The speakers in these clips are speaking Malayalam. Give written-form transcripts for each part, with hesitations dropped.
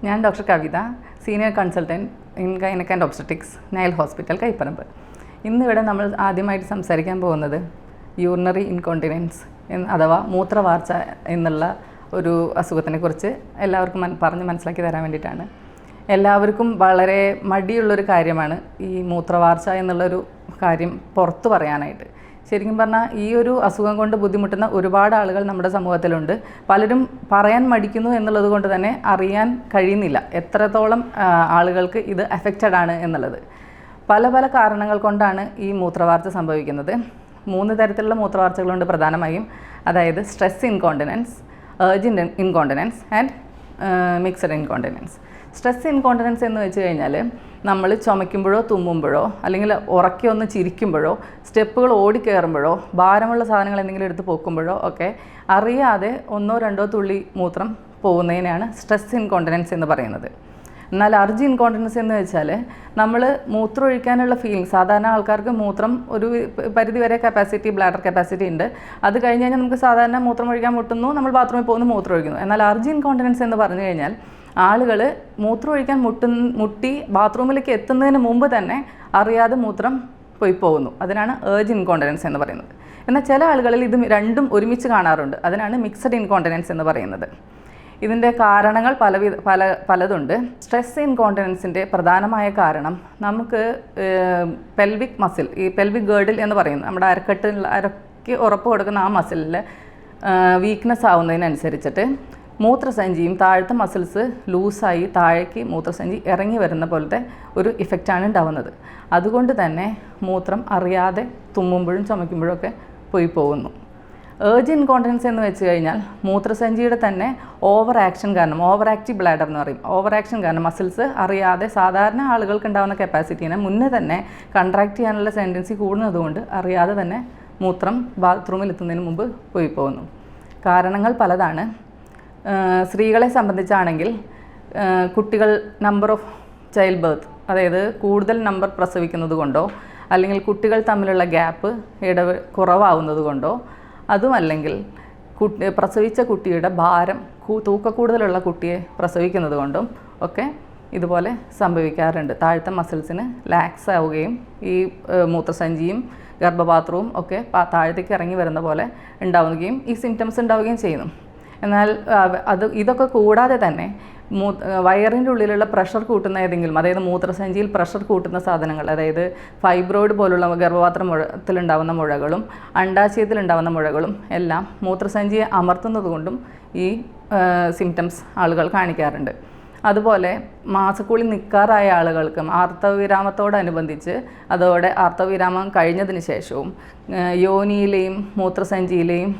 ഞാൻ doctor Kavitha, senior consultant in gynaec and obstetrics, Nile hospital, Kaiparambu. ഇന്നിവിടെ നമ്മൾ ആദ്യമായിട്ട് സംസാരിക്കാൻ പോകുന്നത് യൂറിനറി ഇൻകോണ്ടിനൻസ് അഥവാ മൂത്രവാർച്ച എന്നുള്ള ഒരു അസുഖത്തിനെക്കുറിച്ച് എല്ലാവർക്കും പറഞ്ഞ് മനസ്സിലാക്കി തരാൻ വേണ്ടിയിട്ടാണ്. എല്ലാവർക്കും വളരെ മടിയുള്ളൊരു കാര്യമാണ് ഈ മൂത്രവാർച്ച എന്നുള്ളൊരു കാര്യം പുറത്തു പറയാനായിട്ട്. ശരിക്കും പറഞ്ഞാൽ ഈ ഒരു അസുഖം കൊണ്ട് ബുദ്ധിമുട്ടുന്ന ഒരുപാട് ആളുകൾ നമ്മുടെ സമൂഹത്തിലുണ്ട്. പലരും പറയാൻ മടിക്കുന്നു എന്നുള്ളത് കൊണ്ട് തന്നെ അറിയാൻ കഴിയുന്നില്ല എത്രത്തോളം ആളുകൾക്ക് ഇത് അഫക്റ്റഡ് ആണ് എന്നുള്ളത്. പല പല കാരണങ്ങൾ കൊണ്ടാണ് ഈ മൂത്രവാർച്ച സംഭവിക്കുന്നത്. 3 തരത്തിലുള്ള മൂത്രവാർച്ചകളുണ്ട് പ്രധാനമായും. അതായത് stress incontinence, urgent incontinence and mixed incontinence. Stress incontinence എന്ന് വെച്ച് കഴിഞ്ഞാൽ നമ്മൾ ചുമയ്ക്കുമ്പോഴോ തുമ്മുമ്പോഴോ അല്ലെങ്കിൽ ഉറക്കി ഒന്ന് ചിരിക്കുമ്പോഴോ സ്റ്റെപ്പുകൾ ഓടിക്കയറുമ്പോഴോ ഭാരമുള്ള സാധനങ്ങൾ എന്തെങ്കിലും എടുത്ത് പോക്കുമ്പോഴോ ഒക്കെ അറിയാതെ 1-2 തുള്ളി മൂത്രം പോകുന്നതിനാണ് സ്ട്രെസ് ഇൻകോണ്ടിനൻസ് എന്ന് പറയുന്നത്. എന്നാൽ അർജ് ഇൻകോണ്ടിനൻസ് എന്ന് വെച്ചാൽ നമ്മൾ മൂത്രം ഒഴിക്കാനുള്ള ഫീലിംഗ്, സാധാരണ ആൾക്കാർക്ക് മൂത്രം ഒരു പരിധി വരെ കപ്പാസിറ്റി, ബ്ലാഡർ കപ്പാസിറ്റി ഉണ്ട്. അത് കഴിഞ്ഞ് കഴിഞ്ഞാൽ നമുക്ക് സാധാരണ മൂത്രം ഒഴിക്കാൻ മുട്ടുന്നു, നമ്മൾ ബാത്റൂമിൽ പോകുന്നു, മൂത്രം ഒഴിക്കുന്നു. എന്നാൽ അർജ് ഇൻകോണ്ടിനൻസ് എന്ന് പറഞ്ഞു കഴിഞ്ഞാൽ ആളുകൾ മൂത്രം ഒഴിക്കാൻ മുട്ടി ബാത്റൂമിലേക്ക് എത്തുന്നതിന് മുമ്പ് തന്നെ അറിയാതെ മൂത്രം പോയി പോകുന്നു. അതിനാണ് ഏർജ് ഇൻകോണ്ടിനൻസ് എന്ന് പറയുന്നത്. എന്നാൽ ചില ആളുകളിൽ ഇത് രണ്ടും ഒരുമിച്ച് കാണാറുണ്ട്. അതിനാണ് മിക്സഡ് ഇൻകോണ്ടിനൻസ് എന്ന് പറയുന്നത്. ഇതിൻ്റെ കാരണങ്ങൾ പലതുണ്ട്. സ്ട്രെസ് ഇൻകോണ്ടിനൻസിൻ്റെ പ്രധാനമായ കാരണം നമുക്ക് പെൽവിക് മസിൽ, ഈ പെൽവിക് ഗേർഡിൽ എന്ന് പറയുന്നത് നമ്മുടെ അരയ്ക്ക് ഉറപ്പ് കൊടുക്കുന്ന ആ മസിലിൽ വീക്ക്നെസ് ആവുന്നതിനനുസരിച്ചിട്ട് മൂത്രസഞ്ചിയും താഴത്തെ മസിൽസ് ലൂസായി താഴേക്ക് മൂത്രസഞ്ചി ഇറങ്ങി വരുന്ന പോലത്തെ ഒരു ഇഫക്റ്റാണ് ഉണ്ടാവുന്നത്. അതുകൊണ്ട് തന്നെ മൂത്രം അറിയാതെ തുമ്മുമ്പോഴും ചുമയ്ക്കുമ്പോഴും ഒക്കെ പോയി പോകുന്നു. ഏർജ് ഇൻകോണ്ടിനൻസ് എന്ന് വെച്ച് കഴിഞ്ഞാൽ മൂത്രസഞ്ചിയുടെ തന്നെ ഓവർ ആക്ഷൻ കാരണം, ഓവർ ആക്റ്റീവ് ബ്ലാഡർ എന്ന് പറയും, ഓവർ ആക്ഷൻ കാരണം മസിൽസ് അറിയാതെ സാധാരണ ആളുകൾക്ക് ഉണ്ടാകുന്ന കപ്പാസിറ്റീനെ മുന്നേ തന്നെ കൺട്രാക്ട് ചെയ്യാനുള്ള ടെൻഡൻസി കൂടുന്നതുകൊണ്ട് അറിയാതെ തന്നെ മൂത്രം ബാത്റൂമിൽ എത്തുന്നതിന് മുമ്പ് പോയി പോകുന്നു. കാരണങ്ങൾ പലതാണ്. സ്ത്രീകളെ സംബന്ധിച്ചാണെങ്കിൽ കുട്ടികൾ നമ്പർ ഓഫ് ചൈൽഡ് ബർത്ത്, അതായത് കൂടുതൽ നമ്പർ പ്രസവിക്കുന്നത് കൊണ്ടോ അല്ലെങ്കിൽ കുട്ടികൾ തമ്മിലുള്ള ഗ്യാപ്പ് കുറവാവുന്നത് കൊണ്ടോ, അതുമല്ലെങ്കിൽ പ്രസവിച്ച കുട്ടിയുടെ ഭാരം തൂക്കക്കൂടുതലുള്ള കുട്ടിയെ പ്രസവിക്കുന്നത് കൊണ്ടും ഒക്കെ ഇതുപോലെ സംഭവിക്കാറുണ്ട്. താഴത്തെ മസിൽസിന് ലാക്സ് ആവുകയും ഈ മൂത്രസഞ്ചിയും ഗർഭപാത്രവും ഒക്കെ താഴത്തേക്ക് ഇറങ്ങി വരുന്ന പോലെ ഉണ്ടാവുകയും ഈ സിംറ്റംസ് ഉണ്ടാവുകയും ചെയ്യുന്നു. എന്നാൽ ഇതൊക്കെ കൂടാതെ തന്നെ വയറിൻ്റെ ഉള്ളിലുള്ള പ്രഷർ കൂട്ടുന്ന ഏതെങ്കിലും, അതായത് മൂത്രസഞ്ചിയിൽ പ്രഷർ കൂട്ടുന്ന സാധനങ്ങൾ, അതായത് ഫൈബ്രോയിഡ് പോലുള്ള ഗർഭപാത്രത്തിലുണ്ടാകുന്ന മുഴകളും അണ്ഡാശയത്തിലുണ്ടാകുന്ന മുഴകളും എല്ലാം മൂത്രസഞ്ചിയെ അമർത്തുന്നത് കൊണ്ടും ഈ സിംറ്റംസ് ആളുകൾ കാണിക്കാറുണ്ട്. അതുപോലെ മാസക്കുളി നിൽക്കാറായ ആളുകൾക്കും ആർത്തവവിരാമത്തോടനുബന്ധിച്ച് അതോടെ ആർത്തവവിരാമം കഴിഞ്ഞതിന് ശേഷവും യോനിയിലെയും മൂത്രസഞ്ചിയിലെയും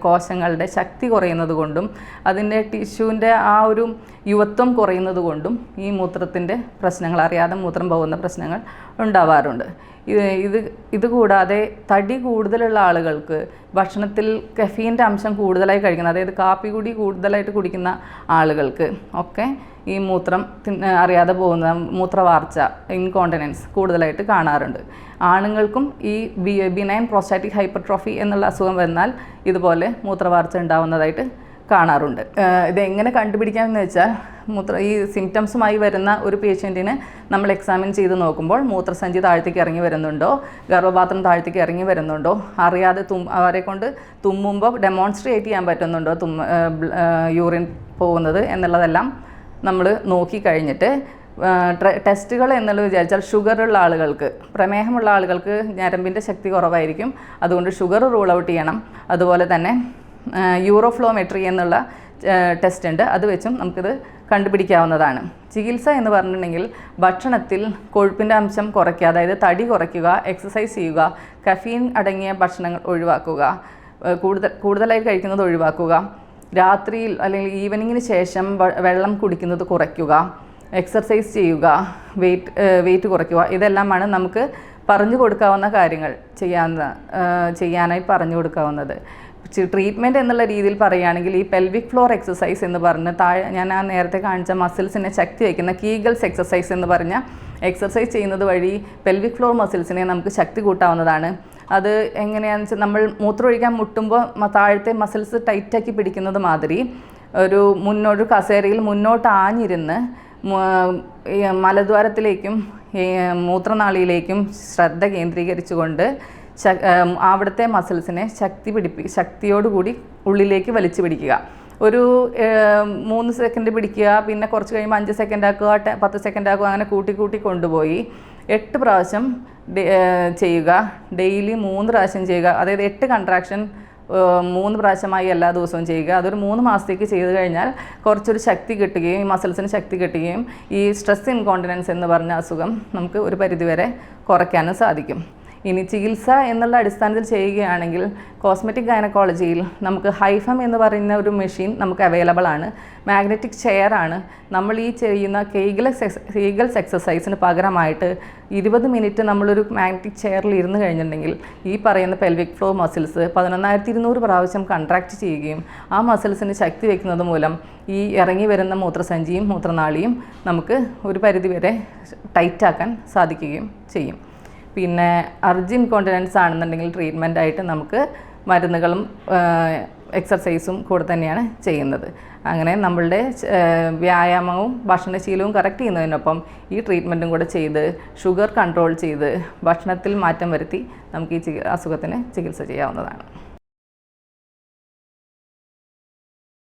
കോശങ്ങളുടെ ശക്തി കുറയുന്നത് കൊണ്ടും അതിൻ്റെ ടിഷ്യൂവിൻ്റെ ആ ഒരു യുവത്വം കുറയുന്നത് കൊണ്ടും ഈ മൂത്രത്തിൻ്റെ പ്രശ്നങ്ങൾ, അറിയാതെ മൂത്രം പോകുന്ന പ്രശ്നങ്ങൾ ഉണ്ടാവാറുണ്ട്. ഇത് കൂടാതെ തടി കൂടുതലുള്ള ആളുകൾക്ക് ഭക്ഷണത്തിൽ കഫീൻ്റെ അംശം കൂടുതലായി കഴിക്കുന്ന, അതായത് കാപ്പി കുടി കൂടുതലായിട്ട് കുടിക്കുന്ന ആളുകൾക്ക് ഒക്കെ ഈ മൂത്രം അറിയാതെ പോകുന്ന മൂത്രവാർച്ച, ഇൻകോണ്ടിനൻസ് കൂടുതലായിട്ട് കാണാറുണ്ട്. ആണുങ്ങൾക്കും ഈ ബിനൈൻ പ്രോസ്റ്റാറ്റിക് ഹൈപ്പർട്രോഫി എന്നുള്ള അസുഖം വന്നാൽ ഇതുപോലെ മൂത്രവാർച്ച ഉണ്ടാവുന്നതായിട്ട് കാണാറുണ്ട്. ഇതെങ്ങനെ കണ്ടുപിടിക്കാമെന്ന് വെച്ചാൽ ഈ സിംറ്റംസുമായി വരുന്ന ഒരു പേഷ്യൻറ്റിന് നമ്മൾ എക്സാമിൻ ചെയ്ത് നോക്കുമ്പോൾ മൂത്രസഞ്ചി താഴത്തേക്ക് ഇറങ്ങി വരുന്നുണ്ടോ, ഗർഭപാത്രം താഴത്തേക്ക് ഇറങ്ങി വരുന്നുണ്ടോ, അറിയാതെ അവരെ കൊണ്ട് തുമ്മുമ്പോൾ ഡെമോൺസ്ട്രേറ്റ് ചെയ്യാൻ പറ്റുന്നുണ്ടോ യൂറിൻ പോകുന്നത് എന്നുള്ളതെല്ലാം നമ്മൾ നോക്കിക്കഴിഞ്ഞിട്ട് ടെസ്റ്റുകൾ എന്നുള്ളത് വിചാരിച്ചാൽ ഷുഗറുള്ള ആളുകൾക്ക്, പ്രമേഹമുള്ള ആളുകൾക്ക് ഞരമ്പിൻ്റെ ശക്തി കുറവായിരിക്കും, അതുകൊണ്ട് ഷുഗർ റൂൾ ഔട്ട് ചെയ്യണം. അതുപോലെ തന്നെ യൂറോഫ്ലോമെട്രി എന്നുള്ള ടെസ്റ്റ് ഉണ്ട്, അത് വെച്ചും നമുക്കിത് കണ്ടുപിടിക്കാവുന്നതാണ്. ചികിത്സ എന്ന് പറഞ്ഞിട്ടുണ്ടെങ്കിൽ ഭക്ഷണത്തിൽ കൊഴുപ്പിൻ്റെ അംശം കുറയ്ക്കുക, അതായത് തടി കുറയ്ക്കുക, എക്സസൈസ് ചെയ്യുക, കഫീൻ അടങ്ങിയ ഭക്ഷണങ്ങൾ ഒഴിവാക്കുക, കൂടുതലായി കഴിക്കുന്നത് ഒഴിവാക്കുക, രാത്രിയിൽ അല്ലെങ്കിൽ ഈവനിങ്ങിന് ശേഷം വെള്ളം കുടിക്കുന്നത് കുറയ്ക്കുക, എക്സർസൈസ് ചെയ്യുക, വെയിറ്റ് കുറയ്ക്കുക. ഇതെല്ലാമാണ് നമുക്ക് പറഞ്ഞു കൊടുക്കാവുന്ന കാര്യങ്ങൾ, ചെയ്യാനായി പറഞ്ഞു കൊടുക്കാവുന്നത്. ട്രീറ്റ്മെൻറ്റ് എന്നുള്ള രീതിയിൽ പറയുകയാണെങ്കിൽ ഈ പെൽവിക് ഫ്ലോർ എക്സസൈസ് എന്ന് പറഞ്ഞ് ഞാൻ നേരത്തെ കാണിച്ച മസിൽസിനെ ശക്തി വയ്ക്കുന്ന കീഗൽസ് എക്സസൈസ് എന്ന് പറഞ്ഞ എക്സസൈസ് ചെയ്യുന്നത് വഴി പെൽവിക് ഫ്ലോർ മസിൽസിനെ നമുക്ക് ശക്തി കൂട്ടാവുന്നതാണ്. അത് എങ്ങനെയാണെന്ന് വെച്ചാൽ നമ്മൾ മൂത്രമൊഴിക്കാൻ മുട്ടുമ്പോൾ താഴത്തെ മസിൽസ് ടൈറ്റാക്കി പിടിക്കുന്നത് മാതിരി ഒരു കസേരയിൽ മുന്നോട്ട് ആഞ്ഞിരുന്ന് മലദ്വാരത്തിലേക്കും മൂത്രനാളിയിലേക്കും ശ്രദ്ധ കേന്ദ്രീകരിച്ചുകൊണ്ട് അവിടുത്തെ മസിൽസിനെ ശക്തിയോടുകൂടി ഉള്ളിലേക്ക് വലിച്ചു പിടിക്കുക. ഒരു 3 സെക്കൻഡ് പിടിക്കുക, പിന്നെ കുറച്ച് കഴിയുമ്പോൾ 5 സെക്കൻഡ് ആക്കുക, 10 സെക്കൻഡ് ആക്കുക, അങ്ങനെ കൂട്ടി കൊണ്ടുപോയി 8 പ്രാവശ്യം ചെയ്യുക. ഡെയിലി 3 പ്രാവശ്യം ചെയ്യുക. അതായത് 8 കൺട്രാക്ഷൻ 3 പ്രാവശ്യമായി എല്ലാ ദിവസവും ചെയ്യുക. അതൊരു 3 മാസത്തേക്ക് ചെയ്ത് കഴിഞ്ഞാൽ കുറച്ചൊരു ശക്തി കിട്ടുകയും മസിൽസിന് ശക്തി കിട്ടുകയും ഈ സ്ട്രെസ് ഇൻകോണ്ടിനൻസ് എന്ന് പറഞ്ഞ അസുഖം നമുക്ക് ഒരു പരിധിവരെ കുറയ്ക്കാനും സാധിക്കും. ഇനി ചികിത്സ എന്നുള്ള അടിസ്ഥാനത്തിൽ ചെയ്യുകയാണെങ്കിൽ കോസ്മെറ്റിക് ഗൈനക്കോളജിയിൽ നമുക്ക് ഹൈഫം എന്ന് പറയുന്ന ഒരു മെഷീൻ നമുക്ക് അവൈലബിൾ ആണ്. മാഗ്നറ്റിക് ചെയർ ആണ്. നമ്മൾ ഈ ചെയ്യുന്ന കെയ്ഗൽസ് എക്സസൈസിന് പകരമായിട്ട് 20 മിനിറ്റ് നമ്മളൊരു മാഗ്നറ്റിക് ചെയറിൽ ഇരുന്ന് കഴിഞ്ഞിട്ടുണ്ടെങ്കിൽ ഈ പറയുന്ന പെൽവിക് ഫ്ലോർ മസിൽസ് 11,200 പ്രാവശ്യം കൺട്രാക്റ്റ് ചെയ്യുകയും ആ മസിൽസിന് ശക്തി വയ്ക്കുന്നത് മൂലം ഈ ഇറങ്ങി വരുന്ന മൂത്രസഞ്ചിയും മൂത്രനാളിയും നമുക്ക് ഒരു പരിധിവരെ ടൈറ്റാക്കാൻ സാധിക്കുകയും ചെയ്യും. പിന്നെ അർജി ഇൻകോണ്ടിനൻസ് ആണെന്നുണ്ടെങ്കിൽ ട്രീറ്റ്മെൻറ്റായിട്ട് നമുക്ക് മരുന്നുകളും എക്സർസൈസും കൂടെ തന്നെയാണ് ചെയ്യുന്നത്. അങ്ങനെ നമ്മളുടെ വ്യായാമവും ഭക്ഷണശീലവും കറക്റ്റ് ചെയ്യുന്നതിനൊപ്പം ഈ ട്രീറ്റ്മെൻറ്റും കൂടെ ചെയ്ത് ഷുഗർ കൺട്രോൾ ചെയ്ത് ഭക്ഷണത്തിൽ മാറ്റം വരുത്തി നമുക്ക് ഈ അസുഖത്തിന് ചികിത്സ ചെയ്യാവുന്നതാണ്.